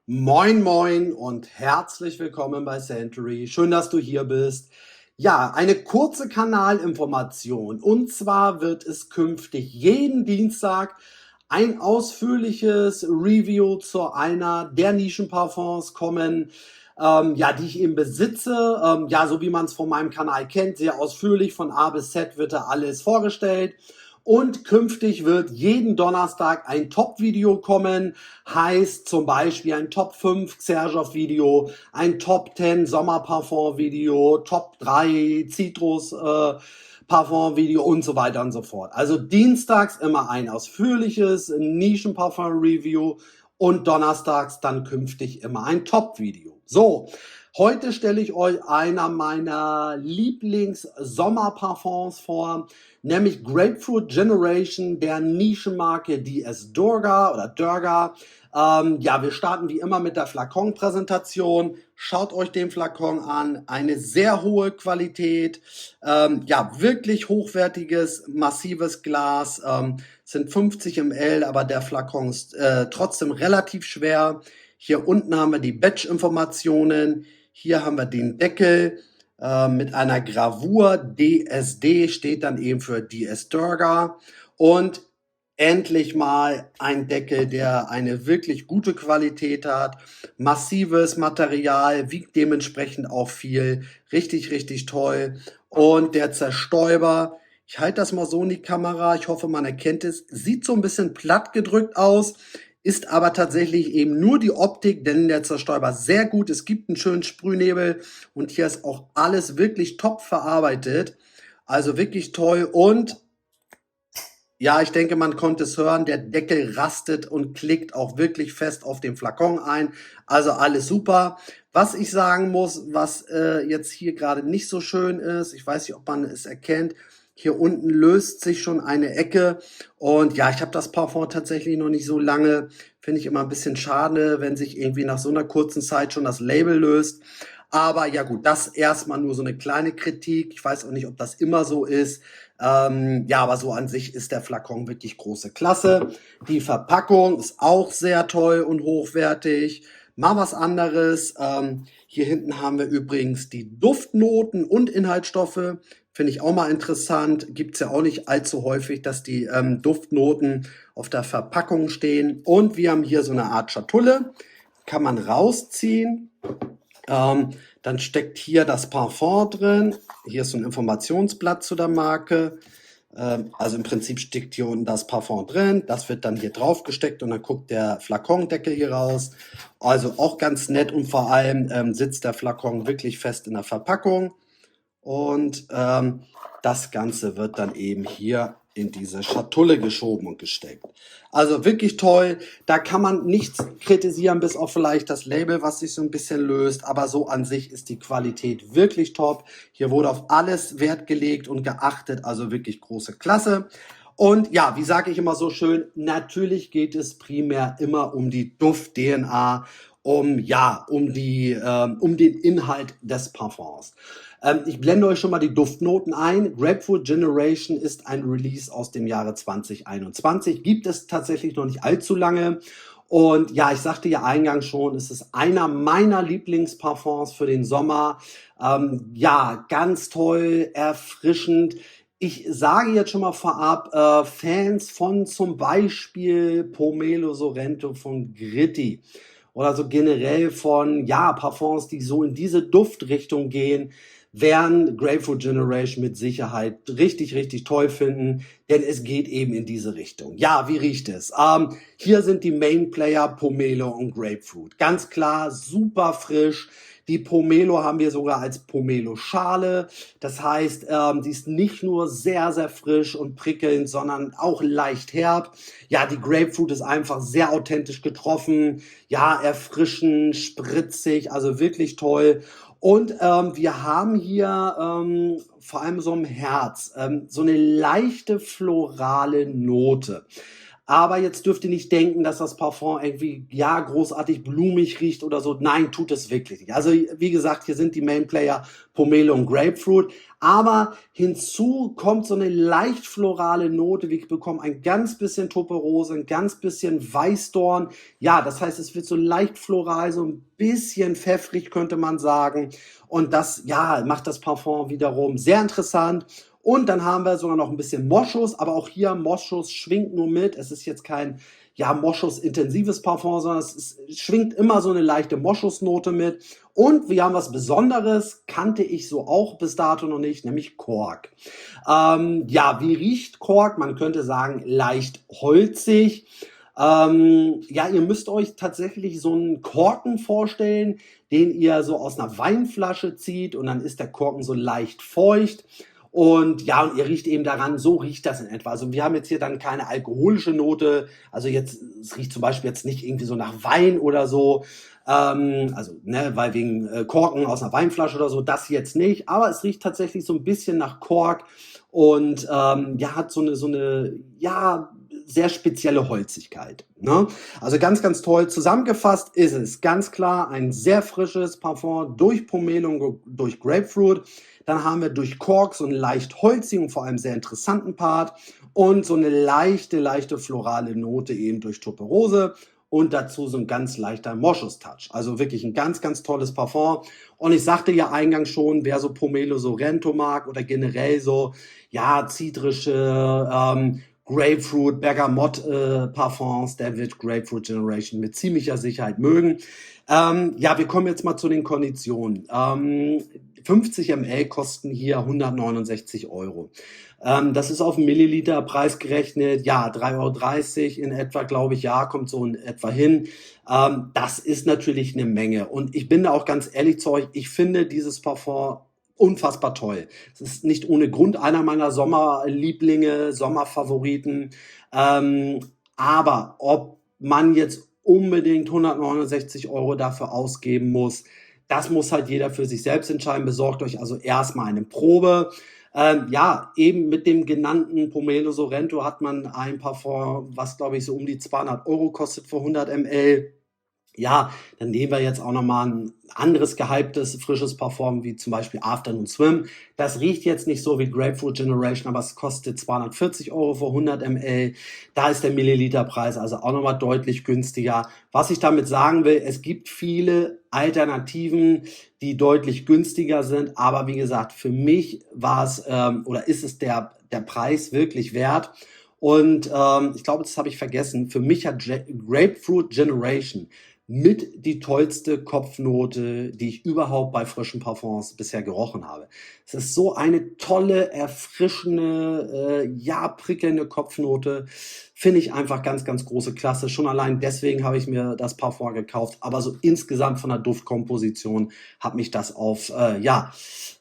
Moin moin und herzlich willkommen bei Century. Schön, dass du hier bist. Ja, eine kurze Kanalinformation. Und zwar wird es künftig jeden Dienstag ein ausführliches Review zu einer der Nischenparfums kommen, ja, die ich eben besitze. Ja, so wie man es von meinem Kanal kennt, sehr ausführlich von A bis Z wird da alles vorgestellt. Und künftig wird jeden Donnerstag ein Top-Video kommen, heißt zum Beispiel ein Top 5 Xerjoff-Video, ein Top 10 Sommerparfum-Video, Top 3 Citrus Parfum-Video und so weiter und so fort. Also dienstags immer ein ausführliches Nischen-Parfum-Review und donnerstags dann künftig immer ein Top-Video. So, heute stelle ich euch einer meiner Lieblings-Sommerparfums vor, nämlich Grapefruit Generation der Nischenmarke DS Durga oder Durga. Ja, wir starten wie immer mit der Flakon-Präsentation. Schaut euch den Flakon an. Eine sehr hohe Qualität. Ja, wirklich hochwertiges, massives Glas. Sind 50 ml, aber der Flakon ist trotzdem relativ schwer. Hier unten haben wir die Batch-Informationen. Hier haben wir den Deckel mit einer Gravur. DSD steht dann eben für DS Durga. Und endlich mal ein Deckel, der eine wirklich gute Qualität hat. Massives Material, wiegt dementsprechend auch viel. Richtig, richtig toll. Und der Zerstäuber, ich halte das mal so in die Kamera, ich hoffe, man erkennt es, sieht so ein bisschen platt gedrückt aus, ist aber tatsächlich eben nur die Optik, denn der Zerstäuber sehr gut. Es gibt einen schönen Sprühnebel und hier ist auch alles wirklich top verarbeitet. Also wirklich toll und ja, ich denke, man konnte es hören, der Deckel rastet und klickt auch wirklich fest auf den Flakon ein. Also alles super. Was ich sagen muss, was jetzt hier gerade nicht so schön ist, ich weiß nicht, ob man es erkennt, hier unten löst sich schon eine Ecke. Und ja, ich habe das Parfum tatsächlich noch nicht so lange. Finde ich immer ein bisschen schade, wenn sich irgendwie nach so einer kurzen Zeit schon das Label löst. Aber ja gut, das erstmal nur so eine kleine Kritik. Ich weiß auch nicht, ob das immer so ist. Ja, aber so an sich ist der Flakon wirklich große Klasse. Die Verpackung ist auch sehr toll und hochwertig. Mal was anderes. Hier hinten haben wir übrigens die Duftnoten und Inhaltsstoffe. Finde ich auch mal interessant. Gibt es ja auch nicht allzu häufig, dass die Duftnoten auf der Verpackung stehen. Und wir haben hier so eine Art Schatulle. Kann man rausziehen. Dann steckt hier das Parfum drin. Hier ist so ein Informationsblatt zu der Marke. Also im Prinzip steckt hier unten das Parfum drin. Das wird dann hier drauf gesteckt und dann guckt der Flakondeckel hier raus. Also auch ganz nett und vor allem sitzt der Flakon wirklich fest in der Verpackung. Und das Ganze wird dann eben hier in diese Schatulle geschoben und gesteckt. Also wirklich toll. Da kann man nichts kritisieren, bis auf vielleicht das Label, was sich so ein bisschen löst. Aber so an sich ist die Qualität wirklich top. Hier wurde auf alles Wert gelegt und geachtet. Also wirklich große Klasse. Und ja, wie sage ich immer so schön, natürlich geht es primär immer um die Duft-DNA, um den Inhalt des Parfums. Ich blende euch schon mal die Duftnoten ein. Grapefruit Generation ist ein Release aus dem Jahre 2021. Gibt es tatsächlich noch nicht allzu lange. Und ja, ich sagte ja eingangs schon, es ist einer meiner Lieblingsparfums für den Sommer. Ja, ganz toll, erfrischend. Ich sage jetzt schon mal vorab, Fans von zum Beispiel Pomelo Sorrento von Gritti oder so generell von, ja, Parfums, die so in diese Duftrichtung gehen, werden Grapefruit Generation mit Sicherheit richtig, richtig toll finden, denn es geht eben in diese Richtung. Ja, wie riecht es? Hier sind die Main Player Pomelo und Grapefruit. Ganz klar, super frisch. Die Pomelo haben wir sogar als Pomelo-Schale. Das heißt, die ist nicht nur sehr, sehr frisch und prickelnd, sondern auch leicht herb. Ja, die Grapefruit ist einfach sehr authentisch getroffen. Ja, erfrischend, spritzig, also wirklich toll. Und wir haben hier vor allem so im Herz so eine leichte florale Note. Aber jetzt dürft ihr nicht denken, dass das Parfum irgendwie, ja, großartig blumig riecht oder so. Nein, tut es wirklich nicht. Also, wie gesagt, hier sind die Main Player Pomelo und Grapefruit. Aber hinzu kommt so eine leicht florale Note. Wir bekommen ein ganz bisschen Tuberose, ein ganz bisschen Weißdorn. Ja, das heißt, es wird so leicht floral, so ein bisschen pfeffrig, könnte man sagen. Und das, ja, macht das Parfum wiederum sehr interessant. Und dann haben wir sogar noch ein bisschen Moschus, aber auch hier Moschus schwingt nur mit. Es ist jetzt kein, ja, Moschus-intensives Parfum, sondern es schwingt immer so eine leichte Moschusnote mit. Und wir haben was Besonderes, kannte ich so auch bis dato noch nicht, nämlich Kork. Ja, wie riecht Kork? Man könnte sagen, leicht holzig. Ja, ihr müsst euch tatsächlich so einen Korken vorstellen, den ihr so aus einer Weinflasche zieht und dann ist der Korken so leicht feucht. Und ja, und ihr riecht eben daran, so riecht das in etwa. Also wir haben jetzt hier dann keine alkoholische Note. Also jetzt, es riecht zum Beispiel jetzt nicht irgendwie so nach Wein oder so. Also, ne, weil wegen Korken aus einer Weinflasche oder so, das jetzt nicht. Aber es riecht tatsächlich so ein bisschen nach Kork und ja, hat so eine, ja, sehr spezielle Holzigkeit. Ne? Also ganz, ganz toll. Zusammengefasst ist es ganz klar ein sehr frisches Parfum durch Pomelo und durch Grapefruit. Dann haben wir durch Kork so einen leicht holzigen, vor allem sehr interessanten Part und so eine leichte, leichte florale Note eben durch Tuberose und dazu so ein ganz leichter Moschus-Touch. Also wirklich ein ganz, ganz tolles Parfum. Und ich sagte ja eingangs schon, wer so Pomelo Sorrento mag oder generell so, ja, zitrische, Grapefruit, Bergamott Parfums, der wird Grapefruit Generation mit ziemlicher Sicherheit mögen. Ja, wir kommen jetzt mal zu den Konditionen. 50 ml kosten hier 169 Euro. Das ist auf einen Milliliter Preis gerechnet, ja, 3,30 Euro in etwa, glaube ich, ja, kommt so in etwa hin. Das ist natürlich eine Menge. Und ich bin da auch ganz ehrlich zu euch, ich finde dieses Parfum unfassbar toll. Es ist nicht ohne Grund einer meiner Sommerlieblinge, Sommerfavoriten. Aber ob man jetzt unbedingt 169 Euro dafür ausgeben muss, das muss halt jeder für sich selbst entscheiden. Besorgt euch also erstmal eine Probe. Ja, eben mit dem genannten Pomelo Sorrento hat man ein Parfum, was glaube ich so um die 200 Euro kostet für 100 ml. Ja, dann nehmen wir jetzt auch nochmal ein anderes gehyptes, frisches Parfum, wie zum Beispiel Afternoon Swim. Das riecht jetzt nicht so wie Grapefruit Generation, aber es kostet 240 Euro für 100 ml. Da ist der Milliliterpreis also auch nochmal deutlich günstiger. Was ich damit sagen will, es gibt viele Alternativen, die deutlich günstiger sind, aber wie gesagt, für mich war es oder ist es der Preis wirklich wert. Und ich glaube, das habe ich vergessen. Für mich hat Grapefruit Generation mit die tollste Kopfnote, die ich überhaupt bei frischen Parfums bisher gerochen habe. Es ist so eine tolle, erfrischende, ja, prickelnde Kopfnote. Finde ich einfach ganz, ganz große Klasse. Schon allein deswegen habe ich mir das Parfum gekauft. Aber so insgesamt von der Duftkomposition hat mich das auf, ja,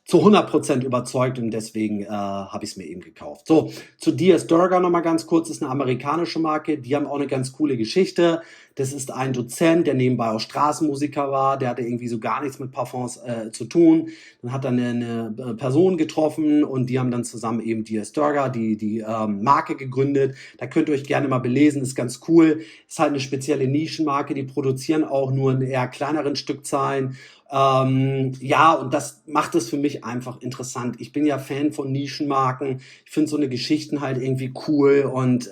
zu 100% überzeugt und deswegen habe ich es mir eben gekauft. So, zu Diaz Durga nochmal ganz kurz, ist eine amerikanische Marke, die haben auch eine ganz coole Geschichte. Das ist ein Dozent, der nebenbei auch Straßenmusiker war, der hatte irgendwie so gar nichts mit Parfums zu tun. Dann hat er eine Person getroffen und die haben dann zusammen eben Diaz Durga, die Marke gegründet. Da könnt ihr euch gerne mal belesen, ist ganz cool. Ist halt eine spezielle Nischenmarke, die produzieren auch nur in eher kleineren Stückzahlen. Ja, und das macht es für mich einfach interessant. Ich bin ja Fan von Nischenmarken. Ich finde so eine Geschichten halt irgendwie cool und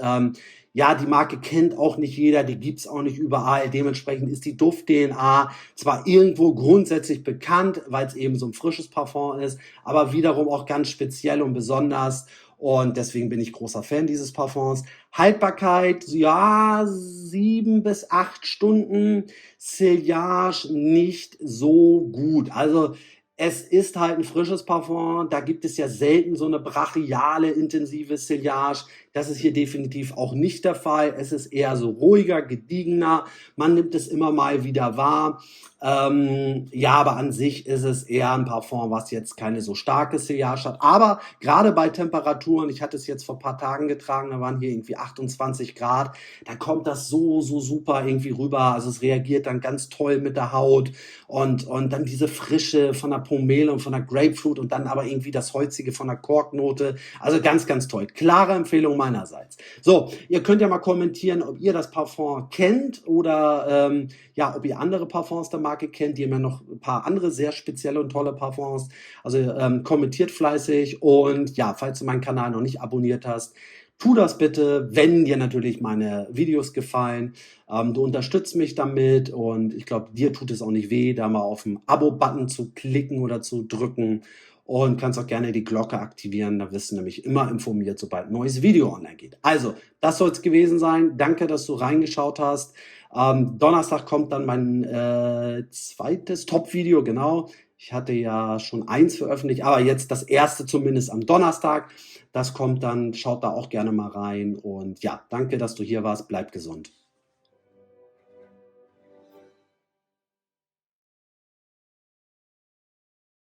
ja, die Marke kennt auch nicht jeder, die gibt's auch nicht überall. Dementsprechend ist die Duft-DNA zwar irgendwo grundsätzlich bekannt, weil es eben so ein frisches Parfum ist, aber wiederum auch ganz speziell und besonders. Und deswegen bin ich großer Fan dieses Parfums. Haltbarkeit, ja, 7 bis 8 Stunden. Sillage nicht so gut. Also es ist halt ein frisches Parfum. Da gibt es ja selten so eine brachiale, intensive Sillage. Das ist hier definitiv auch nicht der Fall. Es ist eher so ruhiger, gediegener. Man nimmt es immer mal wieder wahr. Ja, aber an sich ist es eher ein Parfum, was jetzt keine so starke Sillage hat. Aber gerade bei Temperaturen, ich hatte es jetzt vor ein paar Tagen getragen, da waren hier irgendwie 28 Grad, da kommt das so, so super irgendwie rüber. Also es reagiert dann ganz toll mit der Haut und dann diese Frische von der Pomelo und von der Grapefruit und dann aber irgendwie das Holzige von der Korknote. Also ganz, ganz toll. Klare Empfehlung meinerseits. So, ihr könnt ja mal kommentieren, ob ihr das Parfum kennt oder ja, ob ihr andere Parfums der Marke kennt. Die haben ja noch ein paar andere sehr spezielle und tolle Parfums. Also kommentiert fleißig und ja, falls du meinen Kanal noch nicht abonniert hast, tu das bitte, wenn dir natürlich meine Videos gefallen. Du unterstützt mich damit und ich glaube, dir tut es auch nicht weh, da mal auf den Abo-Button zu klicken oder zu drücken und kannst auch gerne die Glocke aktivieren. Da wirst du nämlich immer informiert, sobald ein neues Video online geht. Also, das soll es gewesen sein. Danke, dass du reingeschaut hast. Donnerstag kommt dann mein zweites Top-Video, genau. Ich hatte ja schon eins veröffentlicht, aber jetzt das erste zumindest am Donnerstag. Das kommt dann, schaut da auch gerne mal rein. Und ja, danke, dass du hier warst. Bleib gesund.